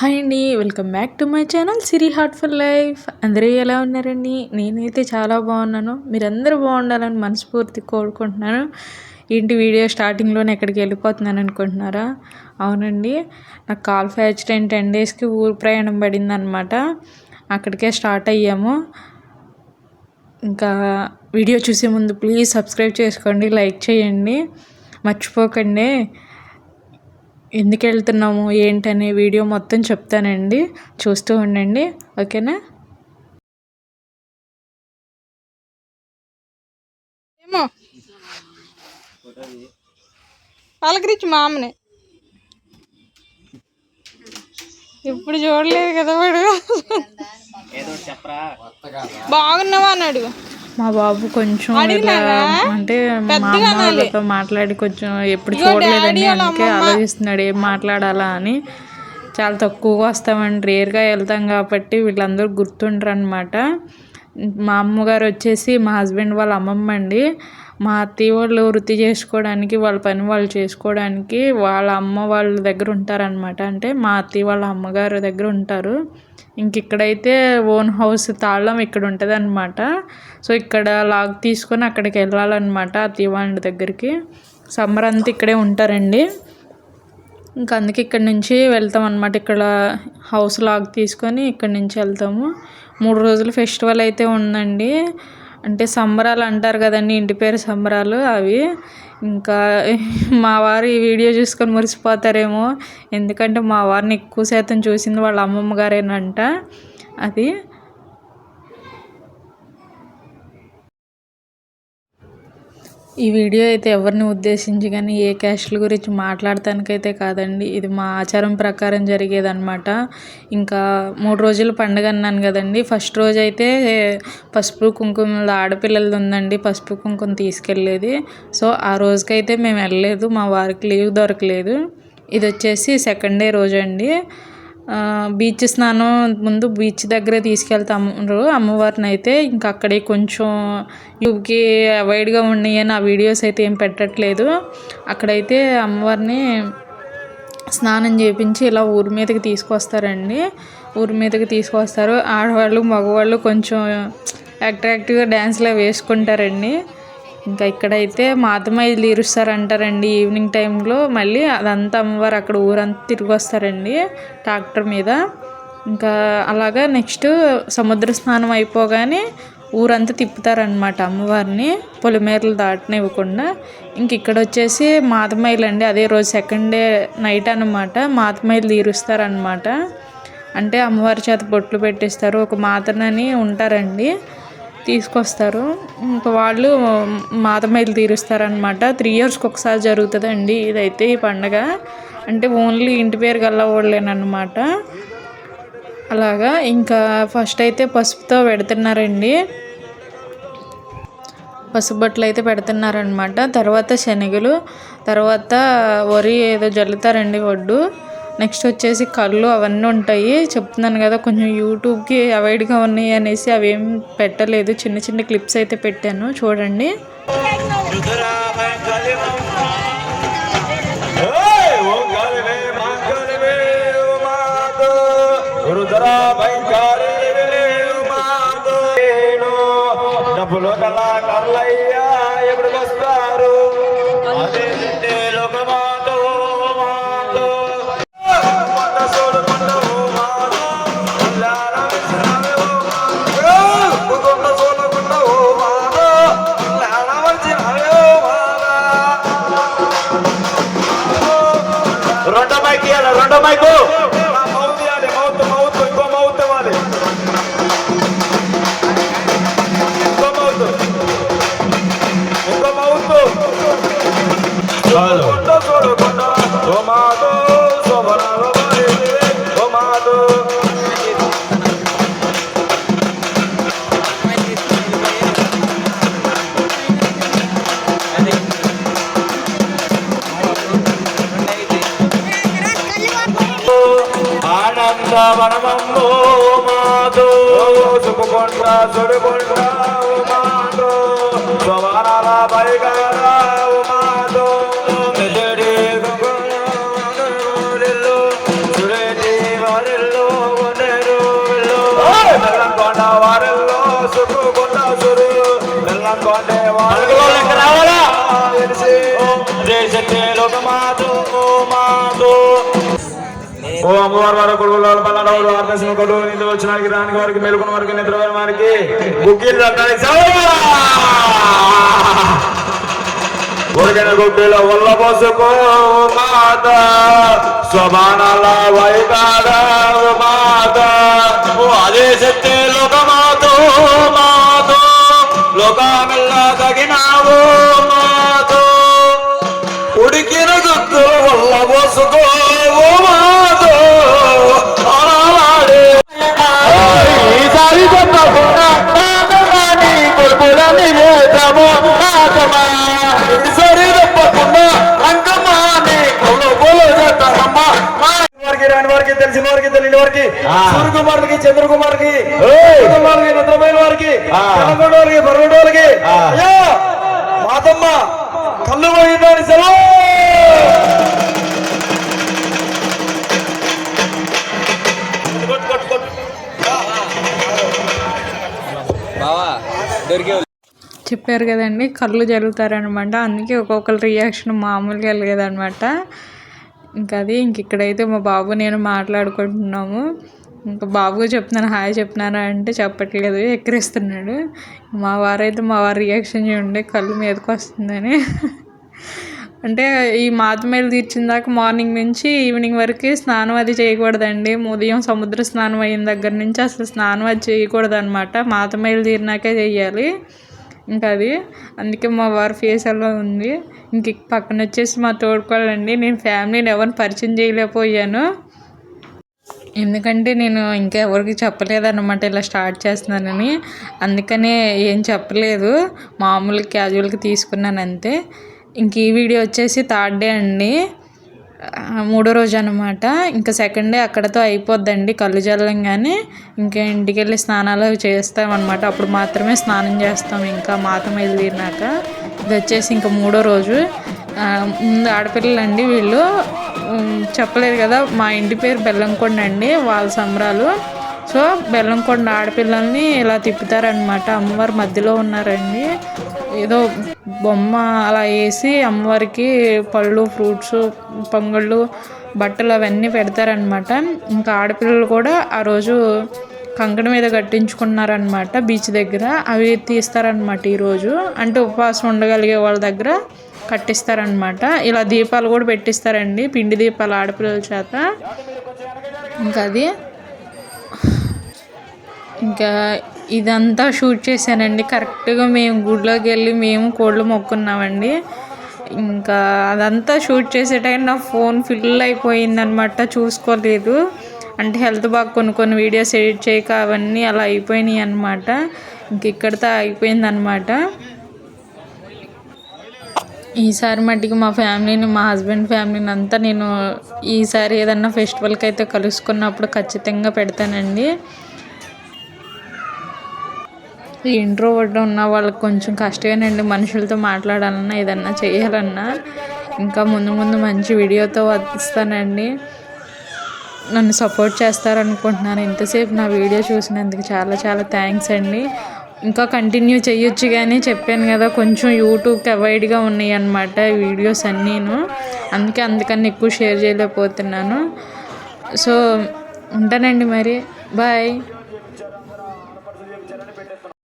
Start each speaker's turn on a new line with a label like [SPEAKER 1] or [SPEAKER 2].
[SPEAKER 1] Hi అండి, welcome back to my channel Siri heartful life. అందరూ ఎలా ఉన్నారండి? నేనైతే చాలా బాగున్నాను. మీరందరూ బాగుండాలని మనస్ఫూర్తి కోరుకుంటున్నాను. ఏంటి వీడియో స్టార్టింగ్లోనే ఎక్కడికి వెళ్ళిపోతున్నాను అనుకుంటున్నారా? అవునండి, నాకు కాల్ యాక్సిడెంట్ 10 డేస్కి ఊరు ప్రయాణం పడిందనమాట. అక్కడికే స్టార్ట్ అయ్యాము. ఇంకా వీడియో చూసే ముందు ప్లీజ్ సబ్స్క్రైబ్ చేసుకోండి, లైక్ చేయండి, మర్చిపోకండి. ఎందుకు వెళ్తున్నాము ఏంటనే వీడియో మొత్తం చెప్తానండి, చూస్తూ ఉండండి, ఓకేనా?
[SPEAKER 2] ఏమో పలకరించి మా అమ్మని ఇప్పుడు చూడలేదు కదా వాడు. బాగున్నావా అన్నాడు
[SPEAKER 1] మా బాబు. కొంచెం అంటే మా అమ్మ వాళ్ళతో మాట్లాడి కొంచెం ఎప్పుడు చూడలేదండి, అందుకే ఆలోచిస్తున్నాడు ఏం మాట్లాడాలా అని. చాలా తక్కువగా వస్తామండి, రేర్గా వెళ్తాం కాబట్టి వీళ్ళందరూ గుర్తుండరు అనమాట. మా అమ్మగారు వచ్చేసి మా హస్బెండ్ వాళ్ళ అమ్మమ్మ అండి. మా అత్తయ్య వాళ్ళు వృత్తి చేసుకోవడానికి, వాళ్ళ పని వాళ్ళు చేసుకోవడానికి వాళ్ళ అమ్మ వాళ్ళ దగ్గర ఉంటారనమాట. అంటే మా అత్తయ్య వాళ్ళ అమ్మగారు దగ్గర ఉంటారు. ఇంక ఇక్కడైతే ఓన్ హౌస్ తాళం ఇక్కడ ఉంటుంది అనమాట. సో ఇక్కడ లాగ్ తీసుకొని అక్కడికి వెళ్ళాలన్నమాట అత్తయ్య వాళ్ళ దగ్గరికి. సమ్మర్ అంతా ఇక్కడే ఉంటారండి. ఇంకా అందుకే ఇక్కడ నుంచి వెళ్తాం అనమాట. ఇక్కడ హౌస్ లాగ్ తీసుకొని ఇక్కడ నుంచి వెళ్తాము. 3 రోజులు ఫెస్టివల్ అయితే ఉందండి. అంటే సంబరాలు అంటారు కదండి, ఇంటి పేరు సంబరాలు అవి. ఇంకా మా వారు ఈ వీడియో చూసుకొని మురిసిపోతారేమో, ఎందుకంటే మా వారిని ఎక్కువ శాతం చూసింది వాళ్ళ అమ్మమ్మ గారేనంట. అది ఈ వీడియో అయితే ఎవరిని ఉద్దేశించి కానీ ఏ క్యాస్ట్ల గురించి మాట్లాడటానికైతే కాదండి. ఇది మా ఆచారం ప్రకారం జరిగేదన్నమాట. ఇంకా 3 రోజులు పండుగ అన్నాను కదండి. ఫస్ట్ రోజు అయితే పసుపు కుంకుమ ఆడపిల్లలది ఉందండి, పసుపు కుంకుమ తీసుకెళ్ళేది. సో ఆ రోజుకైతే మేము వెళ్ళలేదు, మా వారికి లీవ్ దొరకలేదు. ఇది వచ్చేసి సెకండ్ డే రోజు అండి. బీచ్ స్నానం ముందు బీచ్ దగ్గరే తీసుకెళ్తాము అమ్మవారిని అయితే. ఇంకా అక్కడే కొంచెం యూట్యూబ్కి అవాయిడ్గా ఉన్నాయని ఆ వీడియోస్ అయితే ఏం పెట్టట్లేదు. అక్కడైతే అమ్మవారిని స్నానం చేయించి ఇలా ఊరి మీదకి తీసుకొస్తారండి. ఊరి మీదకి తీసుకొస్తారు. ఆడవాళ్ళు మగవాళ్ళు కొంచెం అట్రాక్టివ్గా డ్యాన్స్లో వేసుకుంటారండి. ఇంకా ఇక్కడైతే మాతమైలు తీరుస్తారంటారండి ఈవినింగ్ టైంలో. మళ్ళీ అదంతా అమ్మవారు అక్కడ ఊరంతా తిరిగి వస్తారండి ట్రాక్టర్ మీద. ఇంకా అలాగా నెక్స్ట్ సముద్ర స్నానం అయిపోగానే ఊరంతా తిప్పుతారనమాట అమ్మవారిని, పొలిమేరలు దాటనివ్వకుండా. ఇంక ఇక్కడ వచ్చేసి మాతమైలు అండి. అదే రోజు సెకండ్ డే నైట్ అనమాట మాతమైలు తీరుస్తారనమాట. అంటే అమ్మవారి చేత బొట్లు పెట్టిస్తారు. ఒక మాతనని ఉంటారండి, తీసుకొస్తారు. ఇంకా వాళ్ళు మాతమైలు తీరుస్తారనమాట. 3 ఇయర్స్కి ఒకసారి జరుగుతుందండి ఇదైతే ఈ పండగ. అంటే ఓన్లీ ఇంటి పేరు గల్లవాళ్ళేనమాట. అలాగా ఇంకా ఫస్ట్ అయితే పసుపుతో పెడుతున్నారండి, పసుపు బట్టలు అయితే పెడుతున్నారనమాట. తర్వాత శనగలు, తర్వాత వరి ఏదో జల్లుతారండి వడ్డు. నెక్స్ట్ వచ్చేసి కళ్ళు అవన్నీ ఉంటాయి. చెప్తున్నాను కదా కొంచెం యూట్యూబ్కి అవాయిడ్గా ఉన్నాయి అనేసి అవేం పెట్టలేదు, చిన్న చిన్న క్లిప్స్ అయితే పెట్టాను, చూడండి.
[SPEAKER 3] ఎప్పుడు వస్తారు రెండో మైకు మనమమ్మో మాతో సుఖకొండ్రా సుడికొండ్రా మాతో సోమనాల పరిగారా మాతో మెదడి సురేటి ఓ అమ్మవారి వారి కొడుకులు పల్లడవులు ఆర్దశం కొడు నిద్ర వచ్చినానికి రానికి వారికి మేలుకున్న వారికి నిద్ర వారికి బుక్కీలు ఉడికిన గుడ్డిలో వల్ల పోసుకో మాత స్వమానాల వైకాడ మాత అదే శక్తి లోకమాతో మాతో లోకమిల్ల తగినావు మాతో ఉడికిన గుడ్డుల వల్ల పోసుకో మాతో ఈసారి చెప్పకుండా కొడుకులని వేద్దాము మాతమా సరి తప్పకుండా రంగమాని కొలు చేస్తారమ్మా వారికి రాని వారికి తెలిసిన వారికి తెలియని వారికి సూర్యకుమారుడికి చంద్రకుమార్కి కుమారుడికి నిద్రమైన వారికి కనగొండ వారికి బర్రెడు వారికి అయ్యా మాతమ్మ కళ్ళు పోయిందని సెలవు
[SPEAKER 1] చెప్పారు కదండి, కళ్ళు జరుగుతారనమాట. అందుకే ఒక్కొక్కరి రియాక్షన్ మామూలుగా వెళ్ళేదనమాట. ఇంకా అది ఇక్కడైతే మా బాబు నేను మాట్లాడుకుంటున్నాము. ఇంకా బాబుగా చెప్తున్నాను, హాయ్ చెప్తున్నాను అంటే చెప్పట్లేదు, ఎక్కిరిస్తున్నాడు. మా వారి రియాక్షన్ చూడండి, కళ్ళు మీదకి వస్తుందని. అంటే ఈ మాతమేలు తీర్చిన దాకా మార్నింగ్ నుంచి ఈవినింగ్ వరకు స్నానం అది చేయకూడదండి. ఉదయం సముద్ర స్నానం అయిన దగ్గర నుంచి అసలు స్నానం అది చేయకూడదు అనమాట. మాతమేలు తీరినాకే చెయ్యాలి. ఇంకా అది అందుకే మా వారి ఫేస్ అలా ఉంది. ఇంక పక్కన వచ్చేసి మా తోడుకోవాలండి. నేను ఫ్యామిలీని ఎవరిని పరిచయం చేయలేకపోయాను, ఎందుకంటే నేను ఇంకా ఎవరికి చెప్పలేదన్నమాట ఇలా స్టార్ట్ చేస్తున్నానని. అందుకనే ఏం చెప్పలేదు, మామూలు క్యాజువల్గా తీసుకున్నాను అంతే. ఇంక ఈ వీడియో వచ్చేసి 3rd డే అండి, 3వ రోజు అనమాట. ఇంకా 2nd డే అక్కడతో అయిపోద్దండి కళ్ళు జల్లంగానే. ఇంకా ఇంటికి వెళ్ళి స్నానాలు చేస్తామన్నమాట. అప్పుడు మాత్రమే స్నానం చేస్తాం ఇంకా మాతమేలు తీరినాక. ఇది వచ్చేసి ఇంకా 3వ రోజు. ముందు ఆడపిల్లలండి వీళ్ళు, చెప్పలేదు కదా, మా ఇంటి పేరు బెల్లంకొండ అండి, వాళ్ళ సంబరాలు. సో బెల్లంకొండ ఆడపిల్లల్ని ఇలా తిప్పుతారనమాట. అమ్మవారు మధ్యలో ఉన్నారండి, ఏదో బొమ్మ అలా వేసి అమ్మవారికి పళ్ళు, ఫ్రూట్స్, పొంగళ్ళు, బట్టలు అవన్నీ పెడతారనమాట. ఇంకా ఆడపిల్లలు కూడా ఆ రోజు కంకణ మీద కట్టించుకున్నారనమాట బీచ్ దగ్గర. అవి తీస్తారనమాట ఈరోజు. అంటే ఉపవాసం ఉండగలిగే వాళ్ళ దగ్గర కట్టిస్తారనమాట. ఇలా దీపాలు కూడా పెట్టిస్తారండి, పిండి దీపాలు ఆడపిల్లల చేత. ఇంకా అది ఇంకా ఇదంతా షూట్ చేశానండి. కరెక్ట్గా మేము గుడిలోకి వెళ్ళి మేము కోళ్ళు మొక్కున్నామండి. ఇంకా అదంతా షూట్ చేసే టైం నా ఫోన్ ఫుల్ అయిపోయిందనమాట, చూసుకోలేదు. అంటే హెల్త్ బాగా కొన్ని వీడియోస్ ఎడిట్ చేయక అవన్నీ అలా అయిపోయినాయి అనమాట. ఇంక ఇక్కడితో అయిపోయిందనమాట. ఈసారి మట్టికి మా ఫ్యామిలీని, మా హస్బెండ్ ఫ్యామిలీని అంతా నేను ఈసారి ఏదన్నా ఫెస్టివల్కి అయితే కలుసుకున్నప్పుడు ఖచ్చితంగా పెడతానండి. ఈ ఇంట్రోవర్ట్ ఉన్న వాళ్ళకి కొంచెం కష్టమేనండి, మనుషులతో మాట్లాడాలన్నా ఏదన్నా చేయాలన్నా. ఇంకా ముందు మంచి వీడియోతో వస్తానండి. నన్ను సపోర్ట్ చేస్తారనుకుంటున్నాను. ఇంతసేపు నా వీడియో చూసినందుకు చాలా థ్యాంక్స్ అండి. ఇంకా కంటిన్యూ చేయొచ్చు, కానీ చెప్పాను కదా కొంచెం యూట్యూబ్కి అవాయిడ్గా ఉన్నాయి అన్నమాట వీడియోస్ అన్నీను. అందుకని ఎక్కువ షేర్ చేయలేకపోతున్నాను. సో ఉంటానండి మరి, బాయ్.